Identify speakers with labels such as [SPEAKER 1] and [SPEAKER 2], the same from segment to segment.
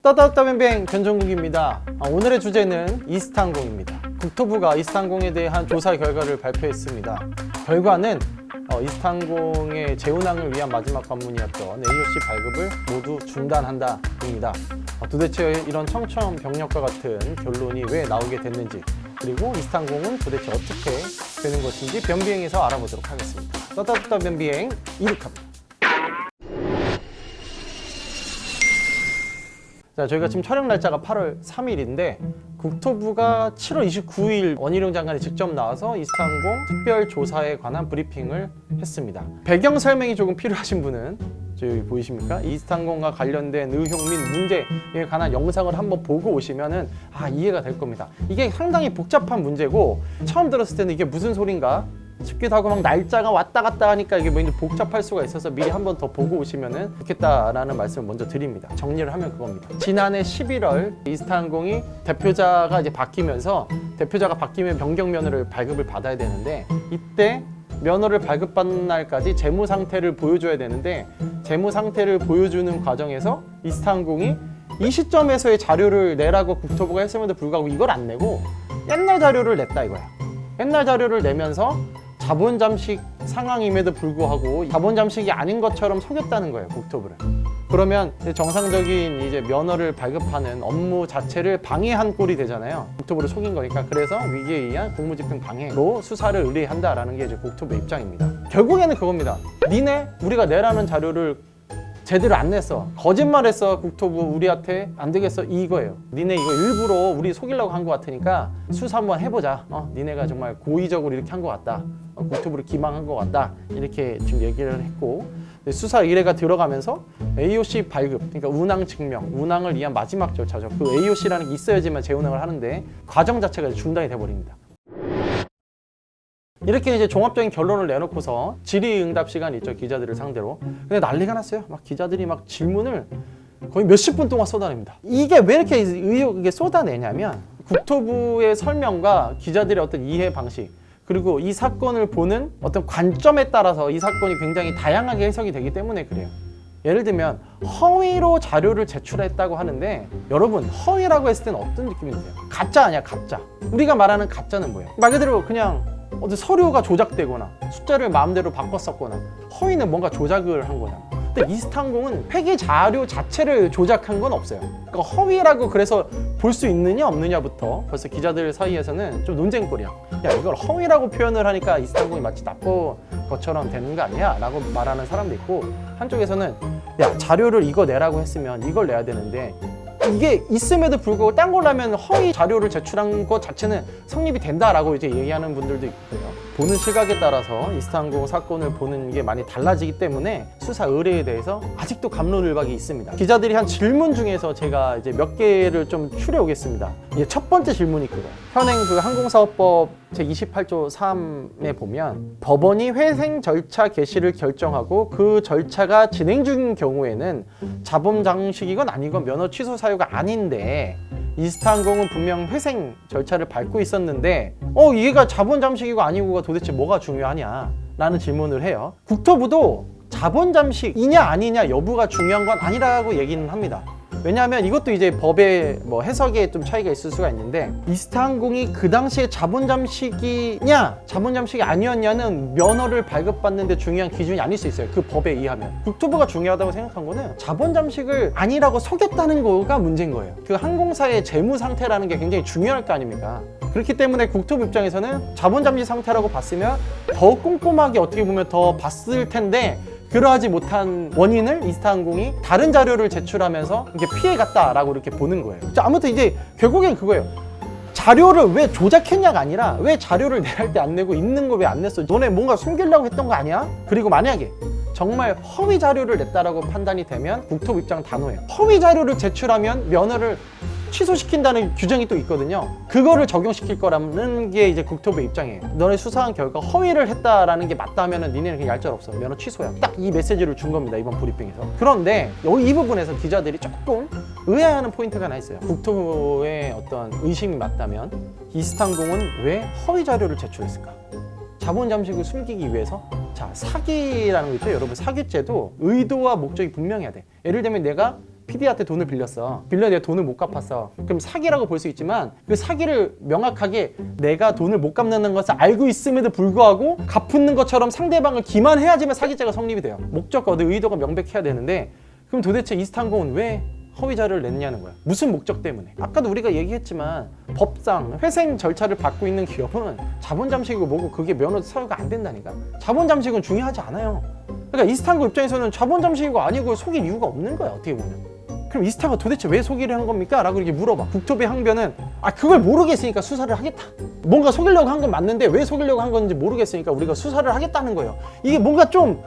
[SPEAKER 1] 따따따뱅뱅 변종국입니다. 오늘의 주제는 이스타항공입니다. 국토부가 이스타항공에 대한 조사 결과를 발표했습니다. 결과는 이스타항공의 재운항을 위한 마지막 관문이었던 AOC 발급을 모두 중단한다입니다. 도대체 이런 청천벽력과 같은 결론이 왜 나오게 됐는지, 그리고 이스타항공은 도대체 어떻게 되는 것인지 변비행에서 알아보도록 하겠습니다. 따따따 변비행 이륙합니다. 자, 저희가 지금 촬영 날짜가 8월 3일인데 국토부가 7월 29일 원희룡 장관이 직접 나와서 이스타항공 특별조사에 관한 브리핑을 했습니다. 배경 설명이 조금 필요하신 분은 저기 보이십니까? 이스타항공과 관련된 의혹 및 문제에 관한 영상을 한번 보고 오시면은 이해가 될 겁니다. 이게 상당히 복잡한 문제고 처음 들었을 때는 이게 무슨 소린가 싶기도 하고 막 날짜가 왔다 갔다 하니까 이게 뭐 복잡할 수가 있어서 미리 한번 더 보고 오시면은 좋겠다라는 말씀을 먼저 드립니다. 정리를 하면 그겁니다. 지난해 11월 이스타항공이 대표자가 이제 바뀌면서 대표자가 바뀌면 변경 면허를 발급을 받아야 되는데 이때 면허를 발급받는 날까지 재무 상태를 보여줘야 되는데 재무 상태를 보여주는 과정에서 이스타항공이 이 시점에서의 자료를 내라고 국토부가 했음에도 불구하고 이걸 안 내고 옛날 자료를 냈다 이거야. 옛날 자료를 내면서 자본 잠식 상황임에도 불구하고 자본 잠식이 아닌 것처럼 속였다는 거예요, 국토부를. 그러면 정상적인 이제 면허를 발급하는 업무 자체를 방해한 꼴이 되잖아요. 국토부를 속인 거니까. 그래서 위기에 의한 공무집행 방해로 수사를 의뢰한다라는 게 이제 국토부 입장입니다. 결국에는 그겁니다. 니네 우리가 내라는 자료를 제대로 안 냈어. 거짓말했어. 국토부 우리한테 안 되겠어. 이거예요. 니네 이거 일부러 우리 속이려고 한 것 같으니까 수사 한번 해보자. 니네가 정말 고의적으로 이렇게 한 것 같다. 국토부를 기망한 것 같다. 이렇게 지금 얘기를 했고 수사 의뢰가 들어가면서 AOC 발급, 그러니까 운항 증명, 운항을 위한 마지막 절차죠. 그 AOC라는 게 있어야지만 재운항을 하는데 과정 자체가 중단이 돼버립니다. 이렇게 이제 종합적인 결론을 내놓고서 질의응답 시간이 있죠, 기자들을 상대로. 근데 난리가 났어요. 막 기자들이 막 질문을 거의 몇십 분 동안 쏟아냅니다. 이게 왜 이렇게 의혹을 쏟아내냐면 국토부의 설명과 기자들의 어떤 이해 방식, 그리고 이 사건을 보는 어떤 관점에 따라서 이 사건이 굉장히 다양하게 해석이 되기 때문에 그래요. 예를 들면 허위로 자료를 제출했다고 하는데 여러분, 허위라고 했을 때는 어떤 느낌이 드세요? 가짜 아니야, 가짜. 우리가 말하는 가짜는 뭐예요? 말 그대로 그냥 어떤 서류가 조작되거나 숫자를 마음대로 바꿨었거나 허위는 뭔가 조작을 한 거잖아. 근데 이스타항공은 회계 자료 자체를 조작한 건 없어요. 그러니까 허위라고 그래서 볼 수 있느냐 없느냐부터 벌써 기자들 사이에서는 좀 논쟁거리야. 야, 이걸 허위라고 표현을 하니까 이스타항공이 마치 나쁜 것처럼 되는 거 아니야? 라고 말하는 사람도 있고, 한쪽에서는 야, 자료를 이거 내라고 했으면 이걸 내야 되는데 이게 있음에도 불구하고 딴 걸 하면 허위 자료를 제출한 것 자체는 성립이 된다라고 이제 얘기하는 분들도 있고요. 보는 시각에 따라서 이스타항공 사건을 보는 게 많이 달라지기 때문에 수사 의뢰에 대해서 아직도 갑론을박이 있습니다. 기자들이 한 질문 중에서 제가 이제 몇 개를 좀 추려 오겠습니다. 이게 첫 번째 질문이 그거예요. 현행 그 항공사업법 제28조 3에 보면 법원이 회생 절차 개시를 결정하고 그 절차가 진행 중인 경우에는 자본 장식이건 아니건 면허 취소 사유가 아닌데 이스타항공은 분명 회생 절차를 밟고 있었는데 이게가 자본 잠식이고 아니고가 도대체 뭐가 중요하냐 라는 질문을 해요. 국토부도 자본 잠식이냐 아니냐 여부가 중요한 건 아니라고 얘기는 합니다. 왜냐하면 이것도 이제 법의 해석에 좀 차이가 있을 수가 있는데 이스타항공이 그 당시에 자본 잠식이냐 자본 잠식이 아니었냐는 면허를 발급받는 데 중요한 기준이 아닐 수 있어요. 그 법에 의하면. 국토부가 중요하다고 생각한 거는 자본 잠식을 아니라고 속였다는 거가 문제인 거예요. 그 항공사의 재무 상태라는 게 굉장히 중요할 거 아닙니까? 그렇기 때문에 국토부 입장에서는 자본 잠식 상태라고 봤으면 더 꼼꼼하게 어떻게 보면 더 봤을 텐데 그러하지 못한 원인을 이스타항공이 다른 자료를 제출하면서 이게 피해갔다라고 이렇게 보는 거예요. 자, 아무튼 이제 결국엔 그거예요. 자료를 왜 조작했냐가 아니라 왜 자료를 내랄 때 안 내고 있는 걸 왜 안 냈어? 너네 뭔가 숨기려고 했던 거 아니야? 그리고 만약에 정말 허위 자료를 냈다라고 판단이 되면 국토부 입장 단호해요. 허위 자료를 제출하면 면허를 취소시킨다는 규정이 또 있거든요. 그거를 적용시킬 거라는 게 이제 국토부 입장이에요. 너네 수사한 결과 허위를 했다라는 게 맞다면은 니네는 그냥 얄짤없어. 면허 취소야. 딱 이 메시지를 준 겁니다, 이번 브리핑에서. 그런데 이 부분에서 기자들이 조금 의아해하는 포인트가 하나 있어요. 국토부의 어떤 의심이 맞다면 이스타항공은 왜 허위 자료를 제출했을까? 자본 잠식을 숨기기 위해서? 자, 사기라는 거 있죠, 여러분. 사기죄도 의도와 목적이 분명해야 돼. 예를 들면 내가 PD한테 돈을 빌렸어. 빌려 내가 돈을 못 갚았어. 그럼 사기라고 볼 수 있지만 그 사기를 명확하게 내가 돈을 못 갚는 것을 알고 있음에도 불구하고 갚는 것처럼 상대방을 기만해야지만 사기죄가 성립이 돼요. 목적과 내 의도가 명백해야 되는데 그럼 도대체 이스타항공은 왜 허위 자료를 냈냐는 거야. 무슨 목적 때문에? 아까도 우리가 얘기했지만 법상 회생 절차를 밟고 있는 기업은 자본 잠식이고 뭐고 그게 면허 사유가 안 된다니까. 자본 잠식은 중요하지 않아요. 그러니까 이스타항공 입장에서는 자본 잠식이고 아니고 속일 이유가 없는 거야, 어떻게 보면. 그럼 이스타가 도대체 왜 속이려 한 겁니까? 라고 이렇게 물어봐. 국토부의 항변은 그걸 모르겠으니까 수사를 하겠다. 뭔가 속이려고 한 건 맞는데 왜 속이려고 한 건지 모르겠으니까 우리가 수사를 하겠다는 거예요. 이게 뭔가 좀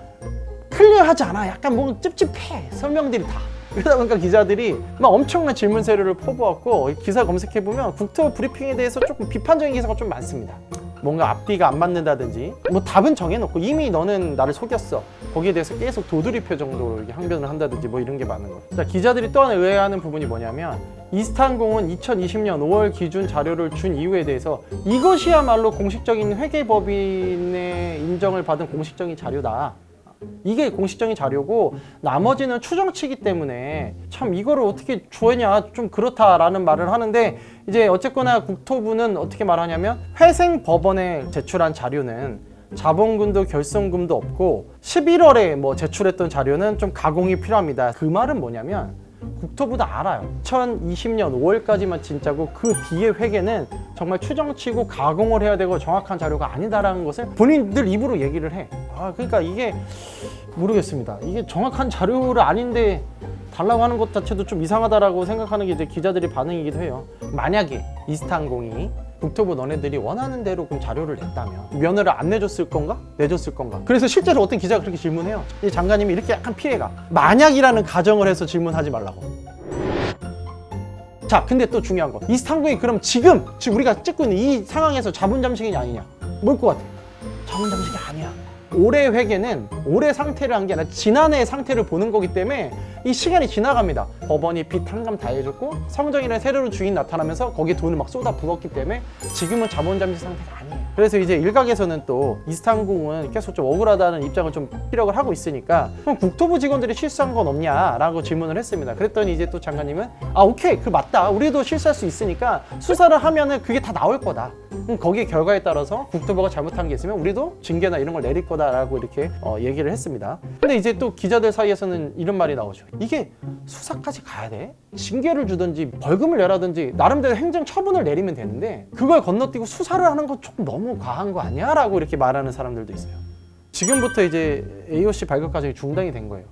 [SPEAKER 1] 클리어하지 않아. 약간 뭔가 찝찝해, 설명들이 다. 그러다 보니까 기자들이 막 엄청난 질문 세례를 퍼부었고 기사 검색해보면 국토부 브리핑에 대해서 조금 비판적인 기사가 좀 많습니다. 뭔가 앞뒤가 안 맞는다든지 뭐 답은 정해놓고 이미 너는 나를 속였어. 거기에 대해서 계속 도드리표 정도로 이렇게 항변을 한다든지 뭐 이런 게 많은 거예요. 자, 기자들이 또 하나 의아해하는 부분이 뭐냐면 이스타항공은 2020년 5월 기준 자료를 준 이유에 대해서 이것이야말로 공식적인 회계법인의 인정을 받은 공식적인 자료다. 이게 공식적인 자료고 나머지는 추정치기 때문에 참 이거를 어떻게 주었냐 좀 그렇다라는 말을 하는데 이제 어쨌거나 국토부는 어떻게 말하냐면 회생 법원에 제출한 자료는 자본금도 결손금도 없고 11월에 뭐 제출했던 자료는 좀 가공이 필요합니다. 그 말은 뭐냐면 국토부도 알아요. 2020년 5월까지만 진짜고 그 뒤에 회계는 정말 추정치고 가공을 해야 되고 정확한 자료가 아니다라는 것을 본인들 입으로 얘기를 해. 그러니까 이게 모르겠습니다. 이게 정확한 자료를 아닌데 달라고 하는 것 자체도 좀 이상하다라고 생각하는 게 이제 기자들의 반응이기도 해요. 만약에 이스타항공이 국토부 너네들이 원하는 대로 그럼 자료를 냈다면 면허를 안 내줬을 건가? 내줬을 건가? 그래서 실제로 어떤 기자가 그렇게 질문해요. 이 장관님이 이렇게 약간 피해가. 만약이라는 가정을 해서 질문하지 말라고. 자, 근데 또 중요한 거. 이스타항공이 그럼 지금 우리가 찍고 있는 이 상황에서 자본 잠식이 아니냐? 뭘 것 같아? 자본 잠식이 아니야. 올해 회계는 올해 상태를 한 게 아니라 지난해 상태를 보는 거기 때문에 이 시간이 지나갑니다. 법원이 빚 탕감 다 해줬고 성정이라는 새로운 주인 나타나면서 거기에 돈을 막 쏟아 부었기 때문에 지금은 자본 잠식 상태가 아니에요. 그래서 이제 일각에서는 또 이스타항공은 계속 좀 억울하다는 입장을 좀 피력을 하고 있으니까 그럼 국토부 직원들이 실수한 건 없냐라고 질문을 했습니다. 그랬더니 이제 또 장관님은 오케이, 그 맞다. 우리도 실수할 수 있으니까 수사를 하면은 그게 다 나올 거다. 거기에 결과에 따라서 국토부가 잘못한 게 있으면 우리도 징계나 이런 걸 내릴 거다라고 이렇게 얘기를 했습니다. 근데 이제 또 기자들 사이에서는 이런 말이 나오죠. 이게 수사까지 가야 돼? 징계를 주든지 벌금을 내라든지 나름대로 행정 처분을 내리면 되는데 그걸 건너뛰고 수사를 하는 건 조금 너무 과한 거 아니야? 라고 이렇게 말하는 사람들도 있어요. 지금부터 이제 AOC 발급 과정이 중단이 된 거예요.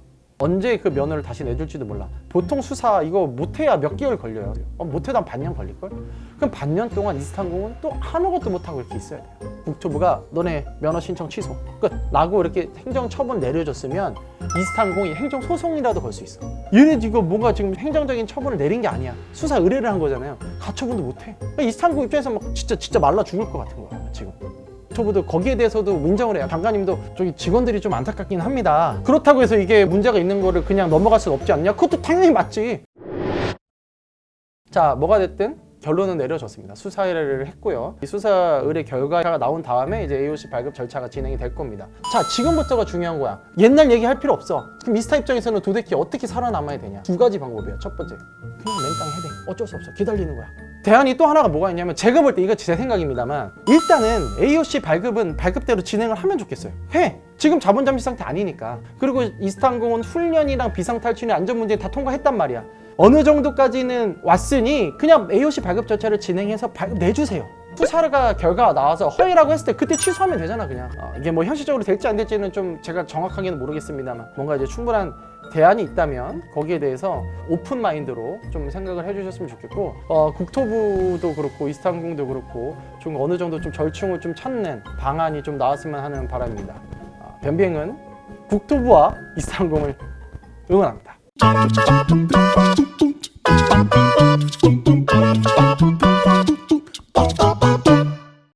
[SPEAKER 1] 언제 그 면허를 다시 내줄지도 몰라. 보통 수사 이거 못해야 몇 개월 걸려요. 못해도 한 반년 걸릴걸? 그럼 반년 동안 이스타항공은 또 아무것도 못하고 이렇게 있어야 돼요. 국토부가 너네 면허 신청 취소 끝 라고 이렇게 행정처분 내려줬으면 이스타항공이 행정소송이라도 걸 수 있어. 얘네 지금 뭔가 지금 행정적인 처분을 내린 게 아니야. 수사 의뢰를 한 거잖아요. 가처분도 못해. 그러니까 이스타항공 입장에서 막 진짜 말라 죽을 것 같은 거야 지금. 국토부도 거기에 대해서도 인정을 해요. 장관님도 저기 직원들이 좀 안타깝긴 합니다. 그렇다고 해서 이게 문제가 있는 거를 그냥 넘어갈 수는 없지 않냐? 그것도 당연히 맞지. 자, 뭐가 됐든 결론은 내려졌습니다. 수사 의뢰를 했고요. 이 수사 의뢰 결과가 나온 다음에 이제 AOC 발급 절차가 진행이 될 겁니다. 자, 지금부터가 중요한 거야. 옛날 얘기할 필요 없어. 그럼 이스타 입장에서는 도대체 어떻게 살아남아야 되냐? 두 가지 방법이에요. 첫 번째, 그냥 맨땅 헤딩. 어쩔 수 없어. 기다리는 거야. 대안이 또 하나가 뭐가 있냐면 제가 볼 때 이거 제 생각입니다만 일단은 AOC 발급은 발급대로 진행을 하면 좋겠어요. 해! 지금 자본 잠식 상태 아니니까. 그리고 이스타항공은 훈련이랑 비상탈출의 안전 문제 다 통과했단 말이야. 어느 정도까지는 왔으니 그냥 AOC 발급 절차를 진행해서 발급 내주세요. 수사가 결과가 나와서 허위라고 했을 때 그때 취소하면 되잖아 그냥. 이게 뭐 현실적으로 될지 안 될지는 좀 제가 정확하게는 모르겠습니다만 뭔가 이제 충분한 대안이 있다면 거기에 대해서 오픈 마인드로 좀 생각을 해주셨으면 좋겠고 국토부도 그렇고 이스타항공도 그렇고 좀 어느 정도 좀 절충을 좀 찾는 방안이 좀 나왔으면 하는 바람입니다. 변비행은 국토부와 이스타항공을 응원합니다.